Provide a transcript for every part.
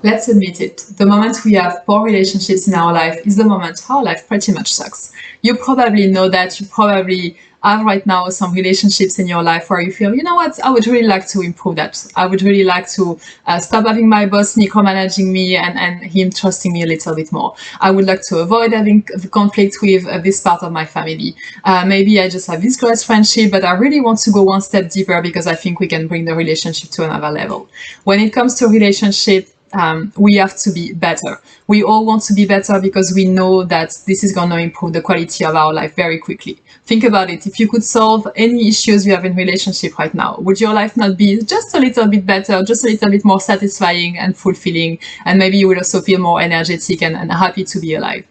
Let's admit it, the moment we have poor relationships in our life is the moment our life pretty much sucks. You probably know that. You probably have right now some relationships in your life where you feel, you know what, I would really like to improve that. I would really like to stop having my boss micromanaging me and him trusting me a little bit more. I would like to avoid having conflict with this part of my family. Maybe I just have this close friendship, but I really want to go one step deeper because I think we can bring the relationship to another level. When it comes to relationship, we have to be better. We all want to be better because we know that this is going to improve the quality of our life very quickly. Think about it. If you could solve any issues you have in relationship right now, would your life not be just a little bit better, just a little bit more satisfying and fulfilling? And maybe you would also feel more energetic and happy to be alive.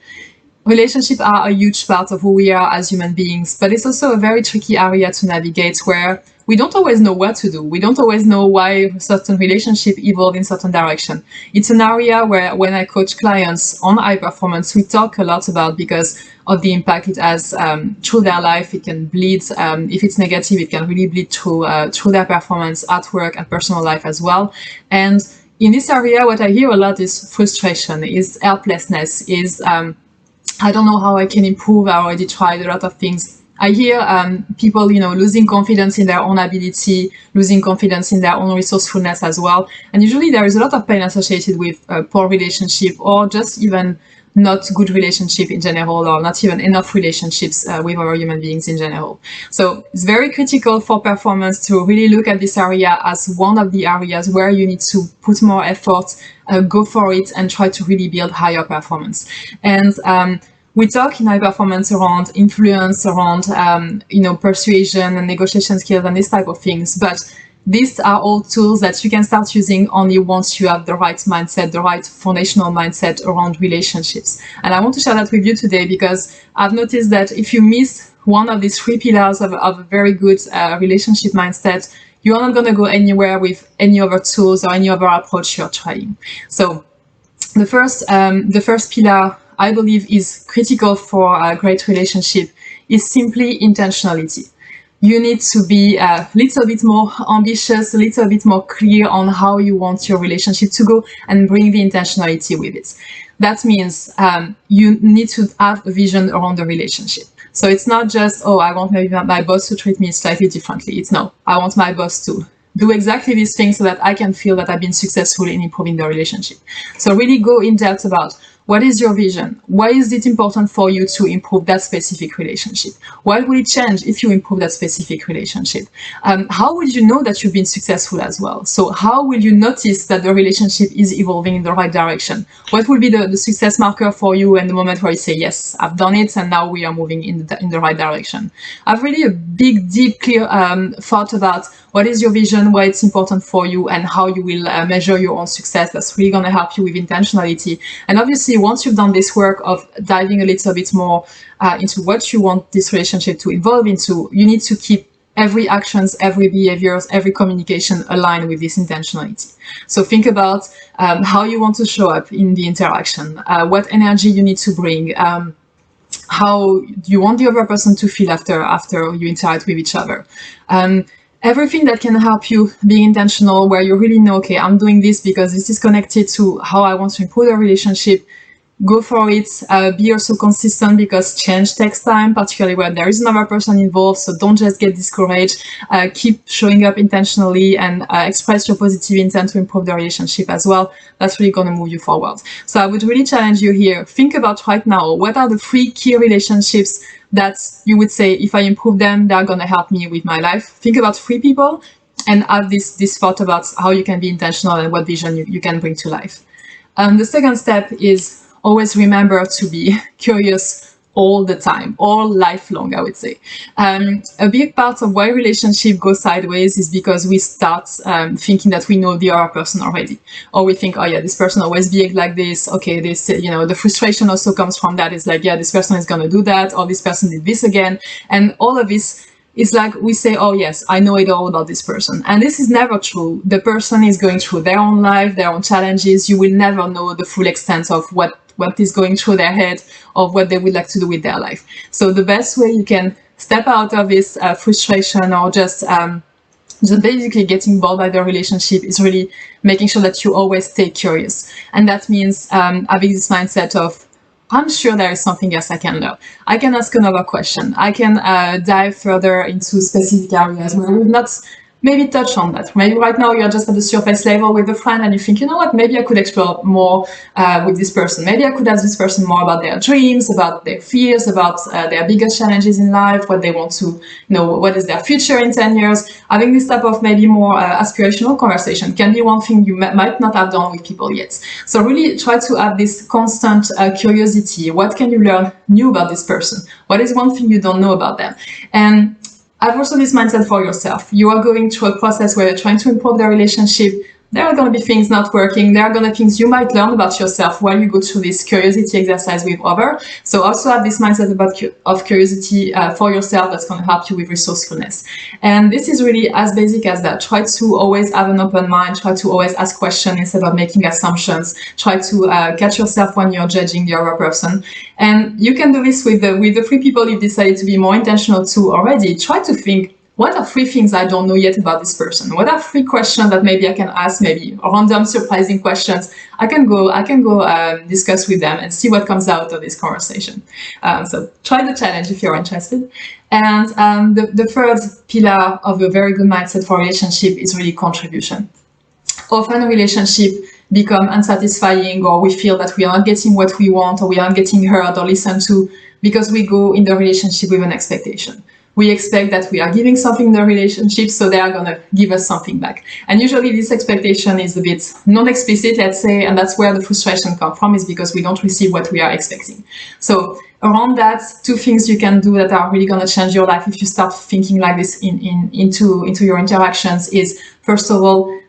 Relationships are a huge part of who we are as human beings, but it's also a very tricky area to navigate where we don't always know what to do. We don't always know why certain relationship evolve in certain direction. It's an area where when I coach clients on high performance, we talk a lot about because of the impact it has through their life. It can bleed, if it's negative, it can really bleed through their performance at work and personal life as well. And in this area, what I hear a lot is frustration, is helplessness, is I don't know how I can improve. I already tried a lot of things. I hear people, losing confidence in their own ability, losing confidence in their own resourcefulness as well. And usually there is a lot of pain associated with poor relationship or just even not good relationship in general, or not even enough relationships with other human beings in general. So it's very critical for performance to really look at this area as one of the areas where you need to put more effort, go for it, and try to really build higher performance. And we talk in high performance around influence, around persuasion and negotiation skills and this type of things. But these are all tools that you can start using only once you have the right mindset, the right foundational mindset around relationships. And I want to share that with you today because I've noticed that if you miss one of these three pillars of a very good relationship mindset, you're not going to go anywhere with any other tools or any other approach you're trying. So the first pillar I believe is critical for a great relationship is simply intentionality. You need to be a little bit more ambitious, a little bit more clear on how you want your relationship to go and bring the intentionality with it. That means you need to have a vision around the relationship. So it's not just, oh, I want maybe my boss to treat me slightly differently. It's no, I want my boss to do exactly these things so that I can feel that I've been successful in improving the relationship. So really go in depth about what is your vision? Why is it important for you to improve that specific relationship? What will it change if you improve that specific relationship? How will you know that you've been successful as well? So how will you notice that the relationship is evolving in the right direction? What will be the success marker for you and the moment where you say, yes, I've done it and now we are moving in the right direction? I've really a big, deep, clear thought about what is your vision, why it's important for you, and how you will measure your own success. That's really going to help you with intentionality. And obviously, once you've done this work of diving a little bit more into what you want this relationship to evolve into, you need to keep every actions, every behaviors, every communication aligned with this intentionality. So think about how you want to show up in the interaction, what energy you need to bring, how you want the other person to feel after you interact with each other. Everything that can help you being intentional, where you really know, okay, I'm doing this because this is connected to how I want to improve the relationship. Go for it. Be also consistent because change takes time, particularly when there is another person involved. So don't just get discouraged. Keep showing up intentionally and express your positive intent to improve the relationship as well. That's really going to move you forward. So I would really challenge you here. Think about right now, what are the 3 key relationships that you would say, if I improve them, they're going to help me with my life. Think about 3 people and have this thought about how you can be intentional and what vision you can bring to life. The second step is always remember to be curious all the time, all lifelong, I would say. A big part of why relationship goes sideways is because we start thinking that we know the other person already. Or we think, oh yeah, this person always behaves like this. Okay, this, the frustration also comes from that. It's like, yeah, this person is going to do that, or this person did this again. And all of this, it's like we say, oh yes, I know it all about this person. And this is never true. The person is going through their own life, their own challenges. You will never know the full extent of what is going through their head, of what they would like to do with their life. So the best way you can step out of this frustration or just just basically getting bored by the relationship is really making sure that you always stay curious. And that means having this mindset of, I'm sure there is something else I can learn. I can ask another question. I can dive further into specific areas where we've not maybe touch on that. Maybe right now you're just at the surface level with a friend and you think, you know what, maybe I could explore more with this person. Maybe I could ask this person more about their dreams, about their fears, about their biggest challenges in life, what they want to, what is their future in 10 years. Having this type of maybe more aspirational conversation can be one thing you might not have done with people yet. So really try to have this constant curiosity. What can you learn new about this person? What is one thing you don't know about them? And have also this mindset for yourself. You are going through a process where you're trying to improve the relationship. There are going to be things not working. There are going to be things you might learn about yourself while you go through this curiosity exercise with others. So also have this mindset of curiosity for yourself that's going to help you with resourcefulness. And this is really as basic as that. Try to always have an open mind. Try to always ask questions instead of making assumptions. Try to catch yourself when you're judging the other person. And you can do this with the 3 people you've decided to be more intentional to already. Try to think, what are 3 things I don't know yet about this person? What are 3 questions that maybe I can ask, maybe random, surprising questions I can go discuss with them and see what comes out of this conversation. So try the challenge if you're interested. And the third pillar of a very good mindset for relationship is really contribution. Often a relationship become unsatisfying, or we feel that we are not getting what we want, or we aren't getting heard or listened to because we go in the relationship with an expectation. We expect that we are giving something in the relationship, so they are going to give us something back. And usually this expectation is a bit non-explicit, let's say, and that's where the frustration comes from, is because we don't receive what we are expecting. So around that, 2 things you can do that are really going to change your life if you start thinking like this into your interactions is, first of all,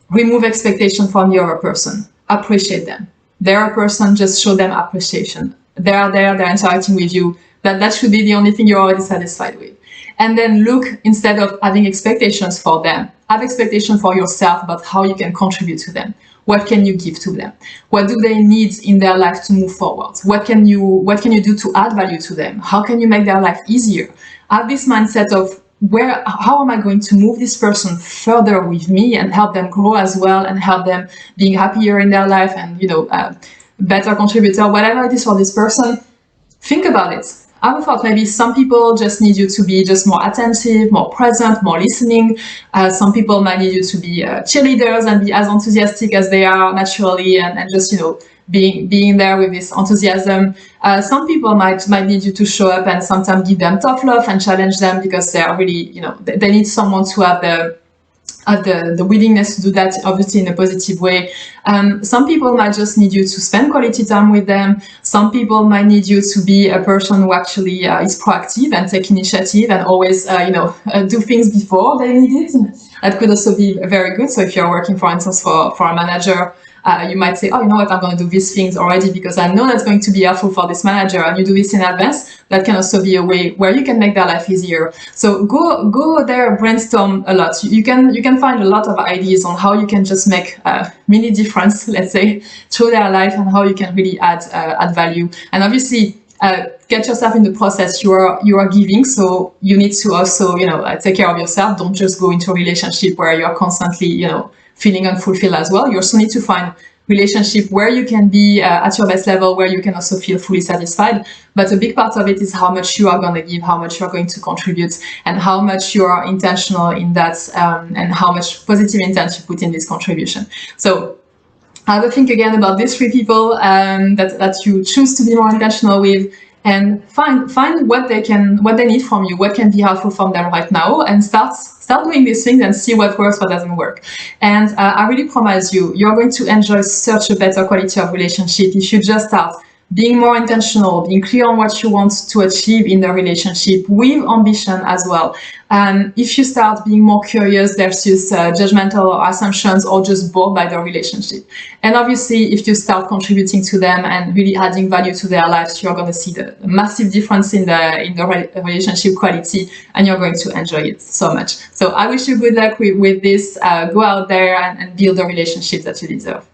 remove expectation from the other person. Appreciate them. They're a person, just show them appreciation. They are there, they're interacting with you. That should be the only thing you're already satisfied with. And then look, instead of having expectations for them, have expectations for yourself about how you can contribute to them. What can you give to them? What do they need in their life to move forward? What can you do to add value to them? How can you make their life easier? Have this mindset of how am I going to move this person further with me and help them grow as well, and help them being happier in their life and, better contributor, whatever it is for this person. Think about it. I would thought maybe some people just need you to be just more attentive, more present, more listening. Some people might need you to be cheerleaders and be as enthusiastic as they are naturally, and just, being there with this enthusiasm. Some people might need you to show up and sometimes give them tough love and challenge them because they are really, they need someone to have the willingness to do that, obviously in a positive way. Some people might just need you to spend quality time with them. Some people might need you to be a person who actually is proactive and take initiative and always, do things before they need it. That could also be very good. So if you're working, for instance, for a manager, you might say, oh, you know what, I'm going to do these things already because I know that's going to be helpful for this manager, and you do this in advance. That can also be a way where you can make their life easier. So go there, brainstorm a lot. You can find a lot of ideas on how you can just make a mini difference, let's say, through their life, and how you can really add value. And obviously, get yourself in the process you are giving. So you need to also, take care of yourself. Don't just go into a relationship where you are constantly, feeling unfulfilled as well. You also need to find relationship where you can be at your best level, where you can also feel fully satisfied. But a big part of it is how much you are going to give, how much you are going to contribute, and how much you are intentional in that, and how much positive intent you put in this contribution. So have a think again about these 3 people that you choose to be more intentional with, and find what they need from you, what can be helpful from them right now, and start doing these things and see what works, what doesn't work. And I really promise you're going to enjoy such a better quality of relationship if you just start being more intentional, being clear on what you want to achieve in the relationship with ambition as well. If you start being more curious versus judgmental assumptions or just bored by the relationship. And obviously, if you start contributing to them and really adding value to their lives, you're going to see the massive difference in the relationship quality, and you're going to enjoy it so much. So I wish you good luck with this. Go out there and build the relationship that you deserve.